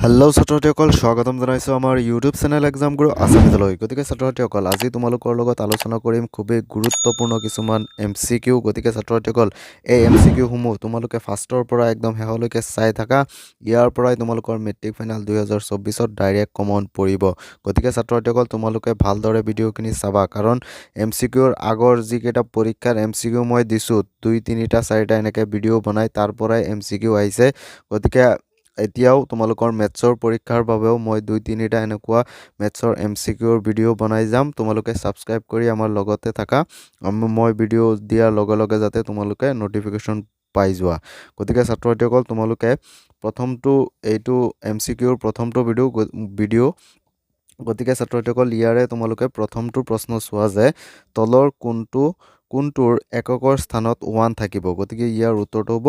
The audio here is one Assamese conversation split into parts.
হেল্ল' ছাত্ৰসকল স্বাগতম জনাইছো আমাৰ ইউটিউব চেনেল এক্সাম গুৰু আছামিজলৈ গতিকে ছাত্ৰসকল আজি তোমালোকৰ লগত আলোচনা কৰিম খুবেই গুৰুত্বপূৰ্ণ কিছুমান এমচিকিউ গতিকে ছাত্ৰসকল এই এমচিকিউ সমূহ তোমালোকে ফাৰ্ষ্টৰ পৰা একদম শেষলৈকে চাই থাকা ইয়াৰ পৰাই তোমালোকৰ মেট্ৰিক ফাইনেল 2024ত ডাইৰেক্ট কমন পৰিব গতিকে ছাত্ৰসকল তোমালোকে ভালদৰে ভিডিঅ'খিনি চাবা কাৰণ এমচিকিউৰ আগৰ যিকেইটা পৰীক্ষাৰ এমচিকিউ মই দিছো 2-3টা 4টা এনেকৈ ভিডিঅ' বনাই তাৰ পৰাই এমচিকিউ আহিছে গতিকে এতিয়াও তোমালোকৰ মেথছৰ পৰীক্ষাৰ বাবেও মই 2-3টা এনেকুৱা মেথছৰ এমচিকিউৰ ভিডিঅ' বনাই যাম তোমালোকে সাবস্ক্ৰাইব কৰি আমাৰ লগতে থাকা মই ভিডিঅ' দিয়াৰ লগে লগে যাতে তোমালোকে নটিফিকেশন পাই যোৱা গতিকে ছাত্ৰসকল তোমালোকে প্ৰথমটো এইটো এমচিকিউৰ প্ৰথমটো ভিডিঅ' গতিকে ছাত্ৰসকল ইয়াৰে তোমালোকে প্ৰথমটো প্ৰশ্ন চোৱা যে তলৰ কোনটোৰ এককৰ স্থানত 1 থাকিব গতিকে ইয়াৰ উত্তৰটো হ'ব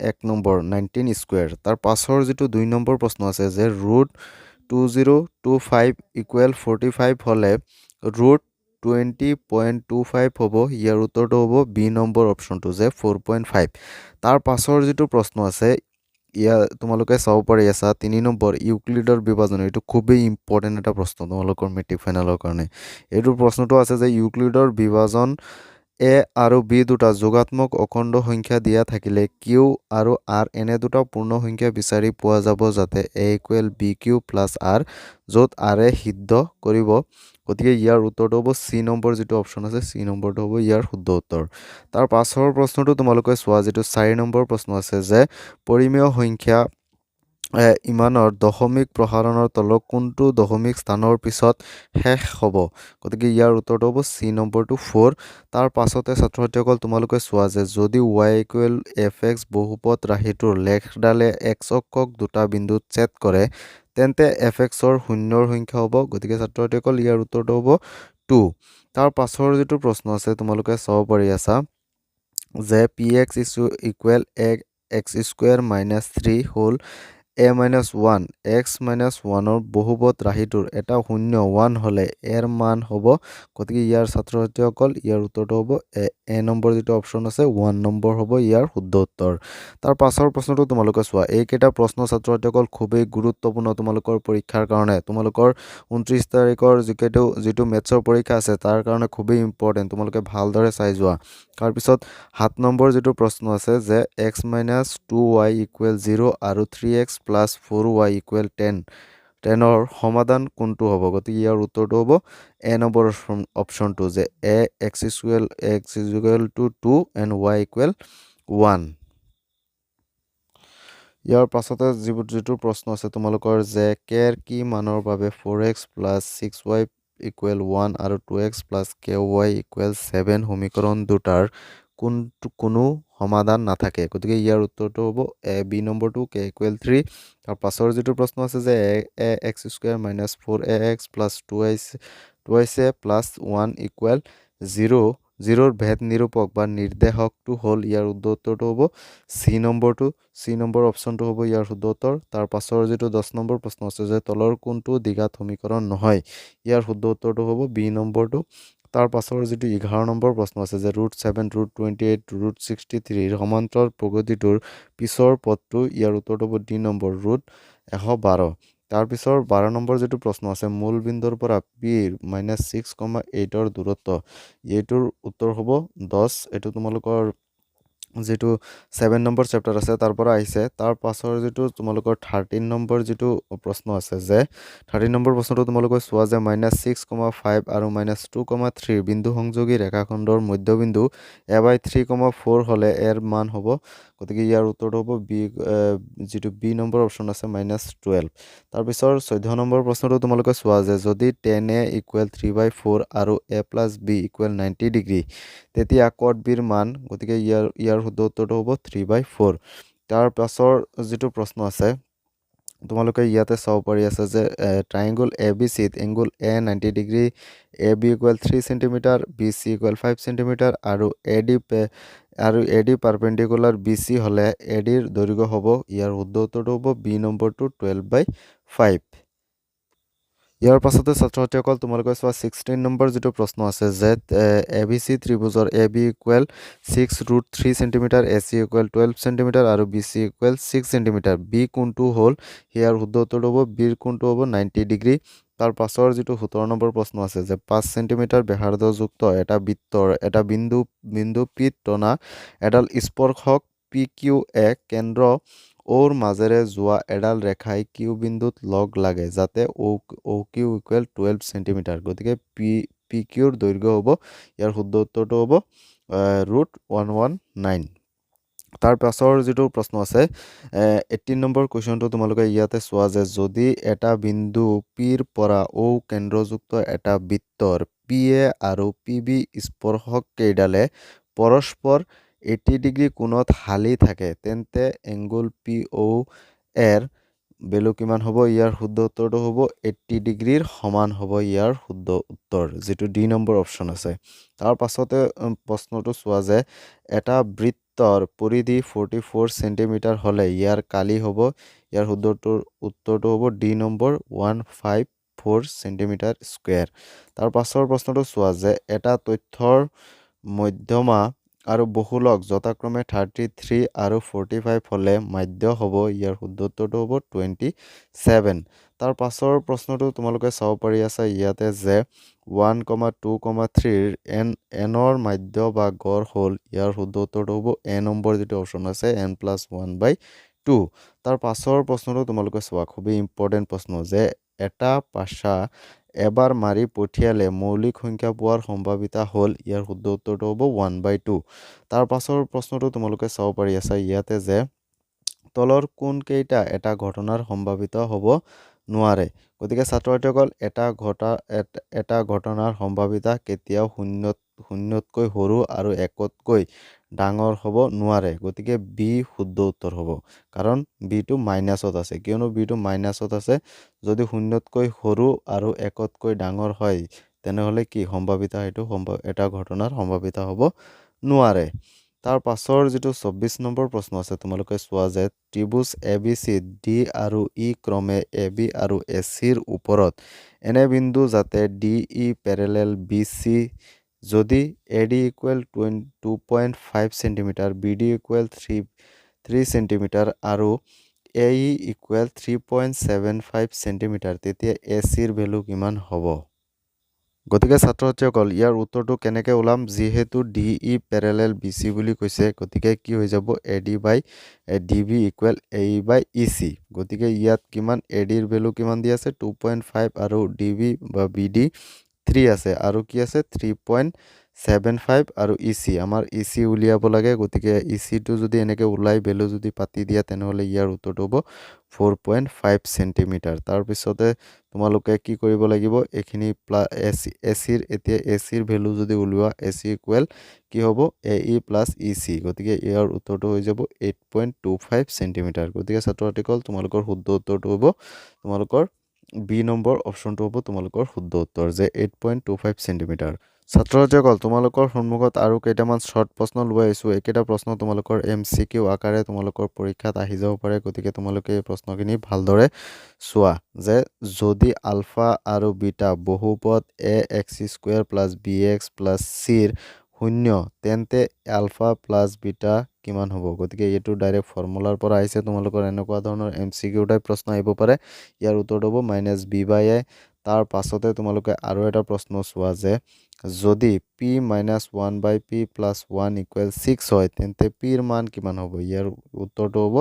1 নম্বৰ 19 স্কয়াৰ তাৰ পাছৰ যেটো 2 নম্বৰ প্ৰশ্ন আছে যে √2025 = 45 হলে √20.25 হ'ব ইয়াৰ উত্তৰটো হ'ব বি নম্বৰ অপচনটো যে 4.5 তাৰ পাছৰ যেটো প্ৰশ্ন আছে ইয়া তোমালোকে চাও পাৰি আছা 3 নম্বৰ ইউক্লিডৰ বিভাজন এটো খুবই ইম্পৰ্টেন্ট এটা প্ৰশ্ন তোমালোকৰ মেট্ৰিক ফাইনেলৰ কাৰণে এটো প্ৰশ্নটো আছে যে ইউক্লিডৰ বিভাজন এ আৰু বি দুটা যোগাত্মক অখণ্ড সংখ্যা দিয়া থাকিলে কিউ আৰু আৰ এনে দুটা পূৰ্ণ সংখ্যা বিচাৰি পোৱা যাব যাতে a = bq + r যত r এ সিদ্ধ কৰিব গতিকে ইয়াৰ উত্তৰটো হ'ব সি নম্বৰ যেটো অপচন আছে সি নম্বৰটো হ'ব ইয়াৰ শুদ্ধ উত্তৰ তাৰ পাছৰ প্ৰশ্নটো তোমালোকে চোৱা যেটো 4 নম্বৰ প্ৰশ্ন আছে যে পৰিমেয় সংখ্যা ইমানৰ দশমিক প্ৰসাৰণৰ তলৰ কোনটো দশমিক স্থানৰ পিছত শেষ হ'ব গতিকে ইয়াৰ উত্তৰটো হ'ব সি নম্বৰটো 4 তাৰ পাছতে ছাত্ৰসকল তোমালোকে চোৱা যে যদি y = fx বহুপদ ৰাশিটোৰ লেখডালে x অক্ষক দুটা বিন্দুত ছেদ কৰে তেন্তে fx ৰ শূন্যৰ সংখ্যা হ'ব গতিকে ছাত্ৰসকল ইয়াৰ উত্তৰটো হ'ব 2 তাৰ পাছৰ যেটো প্ৰশ্ন আছে তোমালোকে চাব পাৰি আছা যে px = x² - 3 হ'ল a-1 x-1 ৰ বহুপদ ৰাশিটোৰ এটা শূন্য 1 হলে এৰ মান হ'ব গতিকে ইয়াৰ ছাত্ৰসকল ইয়াৰ উত্তৰটো হ'ব এ নম্বৰ যেটো অপচন আছে 1 নম্বৰ হ'ব ইয়াৰ শুদ্ধ উত্তৰ তাৰ পাছৰ প্ৰশ্নটো তোমালোকে চোৱা এইকেইটা প্ৰশ্ন ছাত্ৰসকল খুবেই গুৰুত্বপূৰ্ণ তোমালোকৰ পৰীক্ষাৰ কাৰণে তোমালোকৰ 29 তাৰিখৰ যেটো মেথছৰ পৰীক্ষা আছে তাৰ কাৰণে খুবেই ইম্পৰ্টেন্ট তোমালোকে ভালদৰে চাই যোৱা তাৰ পিছত 7 নম্বৰ যেটো প্ৰশ্ন আছে যে x - 2y = 0 আৰু 3x + 4y = 10 ৰ সমাধান কোনটো হ'ব গতিকে ইয়াৰ উত্তৰটো হ'ব এ নম্বৰ অপচনটো যে x = 2 and y = 1 ইয়াৰ পাছতে যেটো প্ৰশ্ন আছে তোমালোকৰ যে k ৰ কি মানৰ বাবে 4x + 6y = 1 আৰু 2x + ky = 7 সমীকৰণ দুটাৰ কোনো সমাধান নাথাকে গতিকে ইয়াৰ উত্তৰটো হ'ব বি নম্বৰটো k = 3 তাৰ পাছৰ যেটো প্ৰশ্ন আছে যে x² - 4ax + 2ic + 1 = 0 ৰ ভেদ নিৰূপক বা নিৰ্দেশকটো হ'ল ইয়াৰ উত্তৰটো হ'ব সি নম্বৰ অপচনটো হ'ব ইয়াৰ শুদ্ধ উত্তৰ তাৰ পাছৰ যেটো 10 নম্বৰ প্ৰশ্ন আছে যে তলৰ কোনটো দ্বিঘাত সমীকৰণ নহয় ইয়াৰ শুদ্ধ উত্তৰটো হ'ব বি নম্বৰটো তাৰ পাছৰ যেটো 11 নম্বৰ প্ৰশ্ন আছে যে √7 √28 √63 ৰ সমান্তৰ প্ৰগতিটোৰ পিছৰ পদটো ইয়াৰ উত্তৰটো হ'ব ডি নম্বৰ √112 তাৰ পিছৰ 12 নম্বৰ যেটো প্ৰশ্ন আছে মূল বিন্দুৰ পৰা p - 6,8 ৰ দূৰত্ব এইটোৰ উত্তৰ হ'ব 10 এটো তোমালোকৰ যেটো 7 নম্বৰ চেপ্টাৰ আছে তাৰ পৰা আহিছে তাৰ পাছৰ যেটো তোমালোকৰ 13 নম্বৰ যেটো প্ৰশ্ন আছে যে 13 নম্বৰ প্ৰশ্নটো তোমালোকে চোৱা যে -6,5 আৰু -2,3 বিন্দু সংযোগী ৰেখাখণ্ডৰ মধ্যবিন্দু a/3,4 হলে এৰ মান হ'ব গতিকে ইয়াৰ উত্তৰটো হ'ব বি যেটো বি নম্বৰ অপচন আছে -12 তাৰ পিছৰ 14 নম্বৰ প্ৰশ্নটো তোমালোকে চোৱা যে যদি tan a = 3/4 আৰু a + b = 90 ডিগ্ৰী তেতিয়া cot b ৰ মান গতিকে ইয়াৰ শুদ্ধ উত্তৰটো হ'ব 3/4 তাৰ পাছৰ যেটো প্ৰশ্ন আছে তোমালোকে ইয়াতে চাও পাৰি আছে যে ট্ৰায়াঙ্গল ABC to angle A 90 degree AB = 3 cm BC = 5 cm আৰু AD পাৰপেন্ডিকুলাৰ BC হলে AD ৰ দৈৰ্ঘ্য হ'ব ইয়াৰ শুদ্ধ উত্তৰটো হ'ব বি নম্বৰটো 12/5 ইয়াৰ পাছতে ছাত্ৰ ছাত্ৰীসকল তোমালোকে চোৱা 16 নম্বৰ যিটো প্ৰশ্ন আছে যে A B C ত্ৰিভুজৰ A B equal 6√3 সেণ্টিমিটাৰ, A C equal 12 সেণ্টিমিটাৰ আৰু বি চি ইকুৱেল 6 সেণ্টিমিটাৰ। বি কোনটো হ'ল, ইয়াৰ শুদ্ধ উত্তৰটো হ'ব বিৰ কোনটো হ'ব 90 ডিগ্ৰী। তাৰ পাছৰ যিটো 17 নম্বৰ প্ৰশ্ন আছে যে 5 সেণ্টিমিটাৰ ব্যাসাৰ্ধযুক্ত এটা বৃত্তৰ এটা বিন্দু পিত টনা এডাল স্পৰ্শক পি কিউ এ কেন্দ্ৰ ওৰ মাজেৰে যোৱা এডাল ৰেখাই কিউ বিন্দুত লগ লাগে যাতে অ কিউ ইকুৱেল 12 সেণ্টিমিটাৰ। গতিকে পি কিউৰ দৈৰ্ঘ্য হ'ব, ইয়াৰ শুদ্ধ উত্তৰটো হ'ব √119। তাৰ পাছৰ যিটো প্ৰশ্ন আছে 18 নম্বৰ কুৱেশ্যনটো তোমালোকে ইয়াতে চোৱা যে যদি এটা বিন্দু পিৰ পৰা ও কেন্দ্ৰযুক্ত এটা বৃত্তৰ পি এ আৰু পি বি স্পৰ্শক কেইডালে পৰস্পৰ 80 ডিগ্ৰী কোণত হালি থাকে তেন্তে এংগুল পি অ' এৰ ভেলু কিমান হ'ব? ইয়াৰ শুদ্ধ উত্তৰটো হ'ব 80 ডিগ্ৰীৰ সমান হ'ব ইয়াৰ শুদ্ধ উত্তৰ, যিটো ডি নম্বৰ অপশ্যন আছে। তাৰ পাছতে প্ৰশ্নটো চোৱা যে এটা বৃত্তৰ পৰিধি 44 সেণ্টিমিটাৰ হ'লে ইয়াৰ কালি হ'ব, ইয়াৰ শুদ্ধ উত্তৰটো হ'ব ডি নম্বৰ 154 সেণ্টিমিটাৰ স্কুৱেৰ। তাৰ পাছৰ প্ৰশ্নটো চোৱা যে এটা তথ্যৰ মধ্যমা আৰু বহুলক যথাক্ৰমে 33 আৰু 45 হ'লে মাধ্য হ'ব, ইয়াৰ শুদ্ধ উত্তৰটো হ'ব 27। তাৰ পাছৰ প্ৰশ্নটো তোমালোকে চাব পাৰি আছে ইয়াতে যে 1,2,3 এনৰ মাধ্য বা গড় হ'ল, ইয়াৰ শুদ্ধ উত্তৰটো হ'ব এ নম্বৰ যিটো অপশ্যন আছে n+1/2। তাৰ পাছৰ প্ৰশ্নটো তোমালোকে চোৱা, খুবেই ইম্পৰ্টেণ্ট প্ৰশ্ন যে এটা পাশা এবাৰ মাৰি পঠিয়ালে মৌলিক সংখ্যা পোৱাৰ সম্ভাৱিতা হ'ল, ইয়াৰ শুদ্ধ উত্তৰটো হ'ব 1/2। তাৰ পাছৰ প্ৰশ্নটো তোমালোকে চাব পাৰি আছে ইয়াতে যে তলৰ কোনকেইটা এটা ঘটনাৰ সম্ভাৱিত হ'ব নোৱাৰে। গতিকে ছাত্ৰ ছাত্ৰীসকল এটা ঘটনাৰ সম্ভাৱিতা কেতিয়াও শূন্যতকৈ সৰু আৰু একতকৈ ডাঙৰ হ'ব নোৱাৰে। গতিকে বি শুদ্ধ উত্তৰ হ'ব, কাৰণ বিটো মাইনাছত আছে। কিয়নো বিটো মাইনাছত আছে, যদি শূন্যতকৈ সৰু আৰু একতকৈ ডাঙৰ হয় তেনেহ'লে কি সম্ভাৱিতা সেইটো এটা ঘটনাৰ সম্ভাৱিতা হ'ব নোৱাৰে। তাৰ পাছৰ যিটো 24 নম্বৰ প্ৰশ্ন আছে তোমালোকে চোৱা যে ত্ৰিভুজ এ বি চি ডি আৰু ই ক্ৰমে এ বি আৰু এ চিৰ ওপৰত এনে বিন্দু যাতে D E parallel B C যদি A D equal 2.5 centimetre, B D equal 3 centimetre আৰু এ ই ইকুৱেল 3.75 সেণ্টিমিটাৰ, তেতিয়া এ চিৰ ভেলু কিমান হ'ব? গতিকে ছাত্ৰ ছাত্ৰীসকল ইয়াৰ উত্তৰটো কেনেকৈ ওলাম? যিহেতু D E parallel B C বুলি কৈছে, গতিকে কি হৈ যাব A D by D B equal A E by E C. গতিকে ইয়াত কিমান এ ডিৰ ভেলু কিমান দি আছে 2.5 আৰু ডি বি বা বি ডি 3 আছে আৰু কি আছে 3.75 আৰু ই চি আমাৰ ই চি উলিয়াব লাগে। গতিকে ই চিটো যদি এনেকৈ ওলাই ভেলু যদি পাতি দিয়া তেনেহ'লে ইয়াৰ উত্তৰটো হ'ব 4.5 সেণ্টিমিটাৰ। তাৰপিছতে তোমালোকে কি কৰিব লাগিব, এইখিনি এ চিৰ এতিয়া এ চিৰ ভেলু যদি উলিওৱা এ চি ইকুৱেল কি হ'ব এ ই প্লাছ ই চি। গতিকে ইয়াৰ উত্তৰটো হৈ যাব 8.25 সেণ্টিমিটাৰ। গতিকে ছাত্ৰ ছাত্ৰীসকল তোমালোকৰ শুদ্ধ উত্তৰটো হ'ব তোমালোকৰ বি নম্বৰ অপশ্যনটো হ'ব তোমালোকৰ শুদ্ধ উত্তৰ, যে 8.25 সেণ্টিমিটাৰ। ছাত্ৰ ছাত্ৰীসকল তোমালোকৰ সন্মুখত আৰু কেইটামান শ্বৰ্ট প্ৰশ্ন লৈ আহিছোঁ। এইকেইটা প্ৰশ্ন তোমালোকৰ MCQ আকাৰে তোমালোকৰ পৰীক্ষাত আহি যাব পাৰে। গতিকে তোমালোকে এই প্ৰশ্নখিনি ভালদৰে চোৱা যে যদি আলফা আৰু বিটা বহুপদ A X square plus B X plus C শূন্য তেন্তে আলফা প্লাছ বিটা কিমান হ'ব? গতিকে এইটো ডাইৰেক্ট ফৰ্মুলাৰ পৰা আহিছে। তোমালোকৰ এনেকুৱা ধৰণৰ MCQ টাইপ প্ৰশ্ন আহিব পাৰে। ইয়াৰ উত্তৰটো হ'ব -b/a। তাৰ পাছতে তোমালোকে আৰু এটা প্ৰশ্ন চোৱা যে যদি p - 1/p + 1 = 6 হয় তেন্তে p ৰ মান কিমান হ'ব? ইয়াৰ উত্তৰটো হ'ব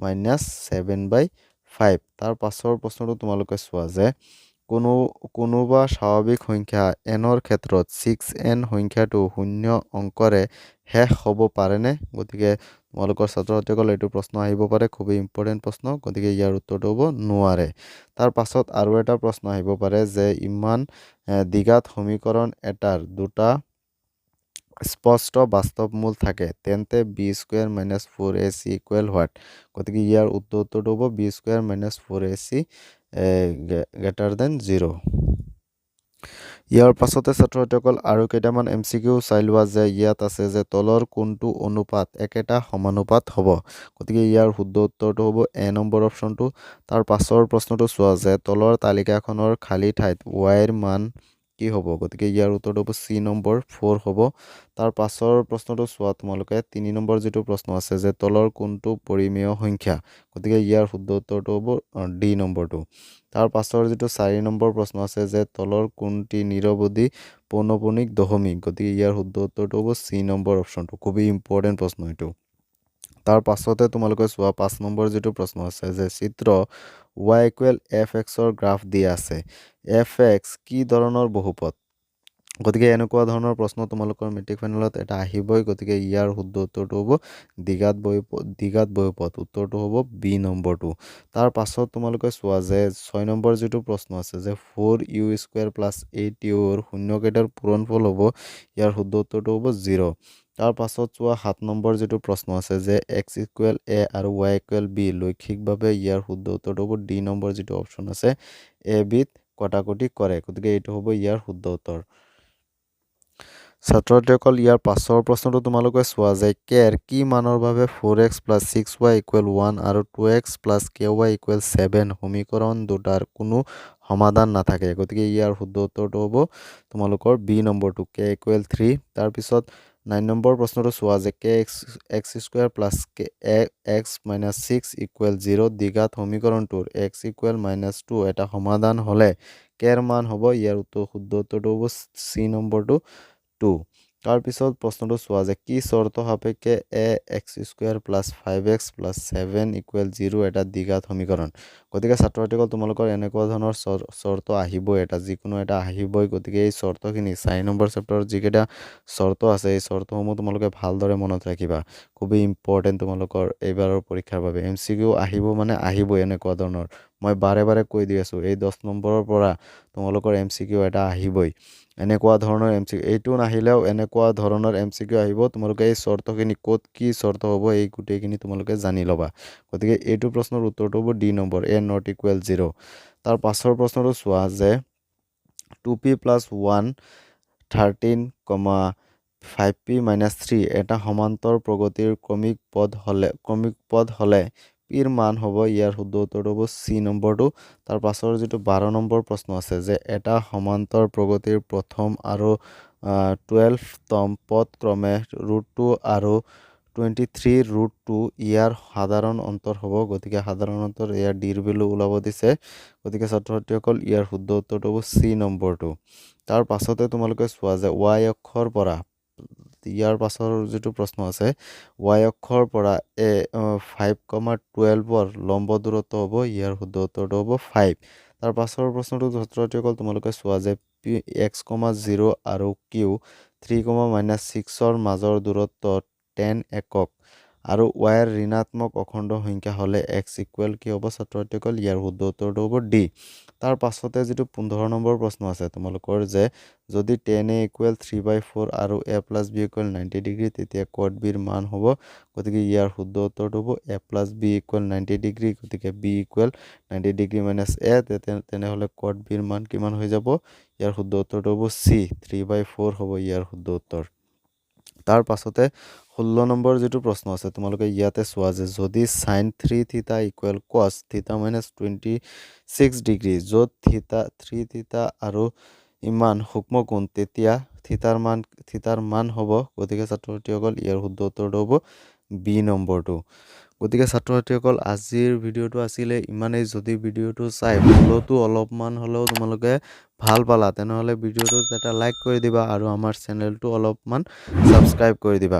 -7/5। তাৰ পাছৰ প্ৰশ্নটো তোমালোকে চোৱা যে কোনোবা স্বাভাৱিক সংখ্যা nৰ ক্ষেত্ৰত 6n সংখ্যাটো শূন্য অংকৰে শেষ হ'ব পাৰেনে? গতিকে তোমালোকৰ ছাত্ৰ ছাত্ৰীসকল এইটো প্ৰশ্ন আহিব পাৰে, খুবেই ইম্পৰ্টেণ্ট প্ৰশ্ন। গতিকে ইয়াৰ উত্তৰটো হ'ব নোৱাৰে। তাৰ পাছত আৰু এটা প্ৰশ্ন আহিব পাৰে যে ইমান দ্বিঘাত সমীকৰণ এটাৰ দুটা স্পষ্ট বাস্তৱ মূল থাকে তেন্তে b² - 4ac ইকুৱেল হোৱাট? গতিকে ইয়াৰ উত্তৰটো হ'ব b² - 4ac > 0। ইয়াৰ পাছতে ছাত্ৰ-ছাত্ৰীসকল আৰু কেইটামান MCQ চাই লোৱা যে ইয়াত আছে যে তলৰ কোনটো অনুপাত একেটা সমানুপাত হ'ব। গতিকে ইয়াৰ শুদ্ধ উত্তৰটো হ'ব এ নম্বৰ অপশ্যনটো। তাৰ পাছৰ প্ৰশ্নটো চোৱা যে তলৰ তালিকাখনৰ খালী ঠাইত y ৰ মান কি হ'ব। গতিকে ইয়াৰ উত্তৰটো হ'ব চি নম্বৰ 4 হ'ব। তাৰ পাছৰ প্ৰশ্নটো চোৱা তোমালোকে 3 নম্বৰ যিটো প্ৰশ্ন আছে যে তলৰ কোনটো পৰিমেয় সংখ্যা। গতিকে ইয়াৰ শুদ্ধ উত্তৰটো হ'ব ডি নম্বৰটো। তাৰ পাছৰ যিটো 4 নম্বৰ প্ৰশ্ন আছে যে তলৰ কোনটি নিৰৱধি পৌনঃপুনিক দশমিক। গতিকে ইয়াৰ শুদ্ধ উত্তৰটো হ'ব চি নম্বৰ অপশ্যনটো। খুবেই ইম্পৰ্টেণ্ট প্ৰশ্ন এইটো। তাৰ পাছতে তোমালোকে চোৱা 5 নম্বৰ যিটো প্ৰশ্ন আছে যে চিত্ৰ y = fx ৰ গ্ৰাফ দিয়া আছে। fx কি ধৰণৰ বহুপদ। গতিকে এনেকুৱা ধৰণৰ প্ৰশ্ন তোমালোকৰ মেট্ৰিক ফাইনেলত এটা আহিবই। গতিকে ইয়াৰ শুদ্ধ উত্তৰটো হ'ব দ্বিঘাত বহুপদ। উত্তৰটো হ'ব বি নম্বৰটো। তাৰ পাছত তোমালোকে চোৱা যে 6 নম্বৰ যিটো প্ৰশ্ন আছে যে 4u² + 8u ৰ শূন্যকেইটাৰ পূৰণফল হ'ব। ইয়াৰ শুদ্ধ উত্তৰটো হ'ব 0। তাৰ পাছত চোৱা 7 নম্বৰ যিটো প্ৰশ্ন আছে যে x = a আৰু y = b লৈখিকভাৱে। ইয়াৰ শুদ্ধ উত্তৰটো হ'ব ডি নম্বৰ যিটো অপশ্যন আছে a বিত কটাকটি কৰে। গতিকে এইটো হ'ব ইয়াৰ শুদ্ধ উত্তৰ। ছাত্ৰ-ছাত্ৰীসকল ইয়াৰ পাছৰ প্ৰশ্নটো তোমালোকে চোৱা যে কেৰ কি মানৰ বাবে 4x + 6y = 1 আৰু 2x + ky = 7 সমীকৰণ দুটাৰ কোনো সমাধান নাথাকে। গতিকে ইয়াৰ শুদ্ধ উত্তৰটো হ'ব তোমালোকৰ বি নম্বৰটো k = 3। তাৰপিছত 9 নম্বৰ প্ৰশ্নটো চোৱা যে kx² + x - 6 = 0 দ্বিঘাত সমীকৰণটোৰ x = -2 এটা সমাধান হ'লে কেৰ মান হ'ব। ইয়াৰ শুদ্ধ উত্তৰটো হ'ব চি নম্বৰটো 2। তাৰপিছত প্ৰশ্নটো চোৱা যে কি চৰ্ত সাপেক্ষে ax² + 5x + 7 = 0 এটা দ্বিঘাত সমীকৰণ। গতিকে ছাত্ৰ-ছাত্ৰীসকল তোমালোকৰ এনেকুৱা ধৰণৰ চৰ্ত আহিবই, এটা যিকোনো এটা আহিবই। গতিকে এই চৰ্তখিনি 4 নম্বৰ চেপ্টাৰত যিকেইটা চৰ্ত আছে এই চৰ্তসমূহ তোমালোকে ভালদৰে মনত ৰাখিবা। খুবেই ইম্পৰ্টেণ্ট তোমালোকৰ এইবাৰৰ পৰীক্ষাৰ বাবে। MCQ আহিব মানে আহিবই এনেকুৱা ধৰণৰ। মই বাৰে বাৰে কৈ দি আছোঁ এই 10 নম্বৰৰ পৰা তোমালোকৰ MCQ এটা আহিবই। এনেকুৱা ধৰণৰ MCQ এইটো নাহিলেও এনেকুৱা ধৰণৰ MCQ আহিব। তোমালোকে এই চৰ্তখিনি ক'ত কি চৰ্ত হ'ব এই গোটেইখিনি তোমালোকে জানি ল'বা। গতিকে এইটো প্ৰশ্নৰ উত্তৰটো হ'ব ডি নম্বৰ a ≠ 0। তাৰ পাছৰ প্ৰশ্নটো চোৱা যে 2p + 1 13, 5p - 3 এটা সমান্তৰ প্ৰগতিৰ ক্ৰমিক পদ হ'লে পিৰ মান হ'ব। ইয়াৰ শুদ্ধ উত্তৰটো হ'ব চি নম্বৰটো। তাৰ পাছৰ যিটো 12 নম্বৰ প্ৰশ্ন আছে যে এটা সমান্তৰ প্ৰগতিৰ প্ৰথম আৰু 12তম পদ ক্ৰমে √2 আৰু 23√2 ইয়াৰ সাধাৰণ অন্তৰ হ'ব। গতিকে সাধাৰণ অন্তৰ ইয়াৰ ডিৰ ভেলু ওলাব দিছে। গতিকে ছাত্ৰ-ছাত্ৰীসকল ইয়াৰ শুদ্ধ উত্তৰটো হ'ব চি নম্বৰটো। তাৰ পাছতে তোমালোকে চোৱা যে y অক্ষৰ পৰা ইয়াৰ পাছৰ যিটো প্ৰশ্ন আছে y অক্ষৰ পৰা 5,12ৰ লম্ব দূৰত্ব হ'ব। ইয়াৰ শুদ্ধ উত্তৰটো হ'ব 5। তাৰ পাছৰ প্ৰশ্নটো ছাত্ৰ-ছাত্ৰীসকল তোমালোকে চোৱা যে x, 0 আৰু q 3, -6ৰ মাজৰ দূৰত্ব 10 একক আৰু y ৰ ঋণাত্মক অখণ্ড সংখ্যা হ'লে x = কি হ'ব ছাত্ৰ-ছাত্ৰীসকল। ইয়াৰ শুদ্ধ উত্তৰটো হ'ব ডি। তাৰ পাছতে যিটো 15 নম্বৰ প্ৰশ্ন আছে তোমালোকৰ যে যদি tan a = 3/4 আৰু a + b = 90 ডিগ্ৰী তেতিয়া cot b ৰ মান হ'ব। গতিকে ইয়াৰ শুদ্ধ উত্তৰটো হ'ব a + b = 90 ডিগ্ৰী। গতিকে b = 90 ডিগ্ৰী - a তেনেহ'লে cot b ৰ মান কিমান হৈ যাব। ইয়াৰ শুদ্ধ উত্তৰটো হ'ব চি 3/4 হ'ব ইয়াৰ শুদ্ধ উত্তৰ। তাৰ পাছতে 16 নম্বৰ যিটো প্ৰশ্ন আছে তোমালোকে ইয়াতে চোৱা যে যদি sin 3θ = cos θ - 26 ডিগ্ৰী য'ত 3θ আৰু ইমান সূক্ষ্ম কোণ তেতিয়া থিতাৰ মান হ'ব। গতিকে ছাত্ৰ-ছাত্ৰীসকল ইয়াৰ শুদ্ধ উত্তৰটো হ'ব বি নম্বৰটো। গতিকে ছাত্ৰ-ছাত্ৰীসকল আজিৰ ভিডিঅ'টো আছিলে ইমানেই। যদি ভিডিঅ'টো চাই ভুলতো অলপমান হ'লেও তোমালোকে ভাল পালা তেনেহ'লে ভিডিঅ'টোত এটা লাইক কৰি দিবা আৰু আমাৰ চেনেলটো অলপমান ছাবস্ক্ৰাইব কৰি দিবা।